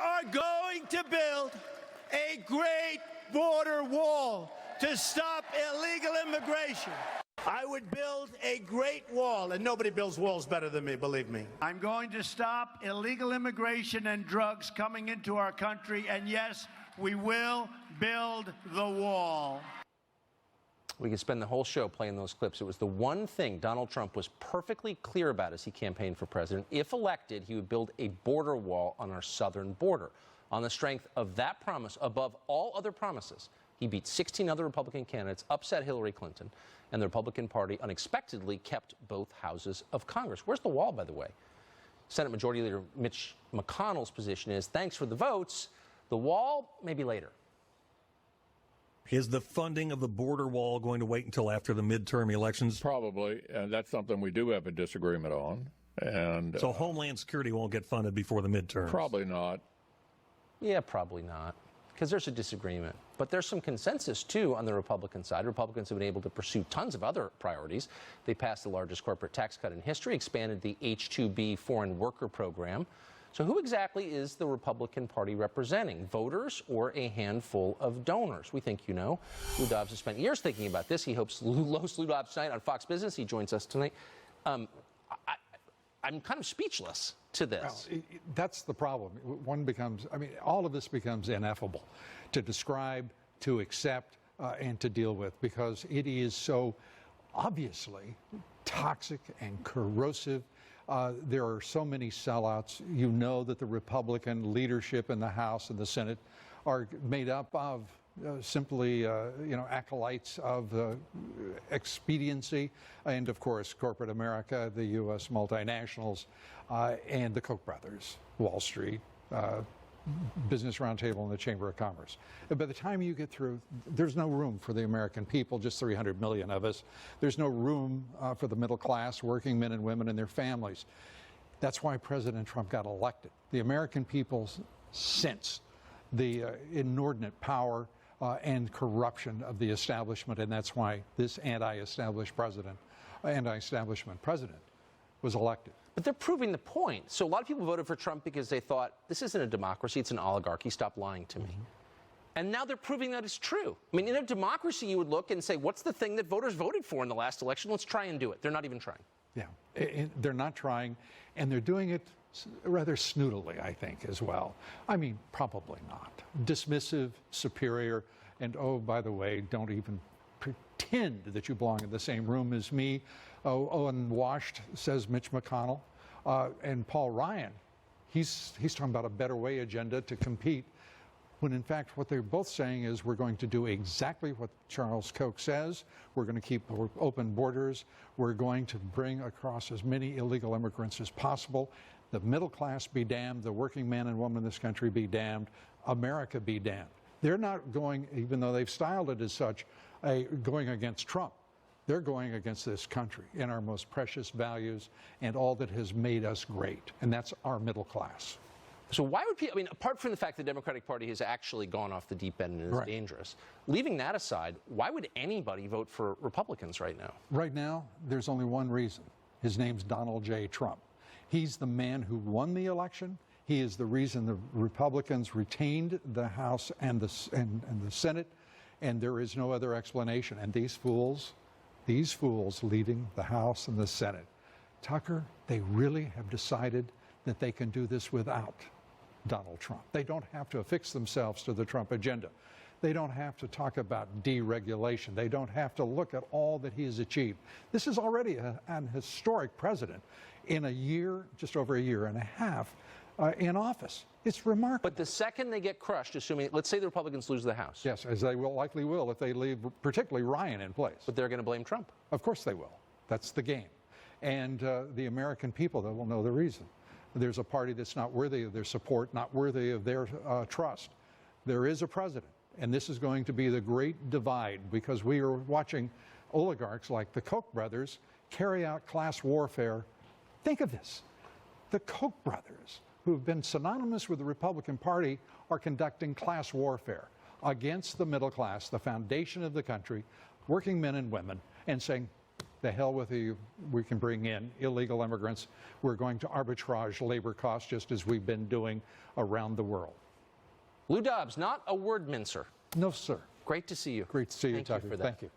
are going to build a great border wall to stop illegal immigration. I would build a great wall, and nobody builds walls better than me, believe me. I'm going to stop illegal immigration and drugs coming into our country, and yes, we will build the wall. We could spend the whole show playing those clips. It was the one thing Donald Trump was perfectly clear about as he campaigned for president. If elected, he would build a border wall on our southern border. On the strength of that promise, above all other promises, he beat 16 other Republican candidates, upset Hillary Clinton, and the Republican Party unexpectedly kept both houses of Congress. Where's the wall, by the way? Senate Majority Leader Mitch McConnell's position is, thanks for the votes, the wall maybe later. Is the funding of the border wall going to wait until after the midterm elections? Probably, and that's something we do have a disagreement on. And so Homeland Security won't get funded before the midterms? Probably not. Yeah, probably not, because there's a disagreement. But there's some consensus, too, on the Republican side. Republicans have been able to pursue tons of other priorities. They passed the largest corporate tax cut in history, expanded the H-2B foreign worker program. So who exactly is the Republican Party representing? Voters or a handful of donors? We think you know. Lou Dobbs has spent years thinking about this. He hopes host Lou Dobbs tonight on Fox Business. He joins us tonight. I'm kind of speechless to this. Well, that's the problem. One becomes, I mean, all of this becomes ineffable to describe, to accept, and to deal with, because it is so obviously toxic and corrosive. There are so many sellouts. You know that the Republican leadership in the House and the Senate are made up of simply, acolytes of expediency, and of course, corporate America, the U.S. multinationals, and the Koch brothers, Wall Street, Business Roundtable, and the Chamber of Commerce. By the time you get through, there's no room for the American people, just 300 million of us. There's no room for the middle class, working men and women and their families. That's why President Trump got elected. The American people sense the inordinate power and corruption of the establishment, and that's why this anti-establishment president was elected. But they're proving the point. So a lot of people voted for Trump because they thought, this isn't a democracy, it's an oligarchy, stop lying to me. And now they're proving that it's true. I mean, in a democracy, you would look and say, what's the thing that voters voted for in the last election? Let's try and do it. They're not even trying. Yeah, they're not trying, and they're doing it rather snootily, I think, as well. I mean, probably not. Dismissive, superior, and oh, by the way, don't even pretend that you belong in the same room as me. Oh, unwashed, says Mitch McConnell. And Paul Ryan, he's talking about a better way agenda to compete, when in fact what they're both saying is we're going to do exactly what Charles Koch says. We're going to keep open borders. We're going to bring across as many illegal immigrants as possible. The middle class be damned. The working man and woman in this country be damned. America be damned. They're not going, even though they've styled it as such, going against Trump. They're going against this country and our most precious values and all that has made us great, and that's our middle class. So why would people, I mean, apart from the fact the Democratic Party has actually gone off the deep end and is dangerous, leaving that aside, why would anybody vote for Republicans right now? Right now, there's only one reason. His name's Donald J. Trump. He's the man who won the election. He is the reason the Republicans retained the House and the Senate, and there is no other explanation. And these fools leading the House and the Senate, Tucker, they really have decided that they can do this without Donald Trump. They don't have to affix themselves to the Trump agenda. They don't have to talk about deregulation. They don't have to look at all that he has achieved. This is already an historic president in a year, just over a year and a half in office. It's remarkable. But the second they get crushed, assuming, let's say the Republicans lose the House. Yes, as they likely will if they leave particularly Ryan in place. But they're going to blame Trump. Of course they will. That's the game. And the American people, that will know the reason. There's a party that's not worthy of their support, not worthy of their trust. There is a president, and this is going to be the great divide, because we are watching oligarchs like the Koch brothers carry out class warfare. Think of this. The Koch brothers, who have been synonymous with the Republican Party, are conducting class warfare against the middle class, the foundation of the country, working men and women, and saying, The hell with you. We can bring in illegal immigrants. We're going to arbitrage labor costs just as we've been doing around the world. Lou Dobbs, not a word mincer. No, sir. Great to see you. Great to see you, Thank you Tucker. for that. Thank you.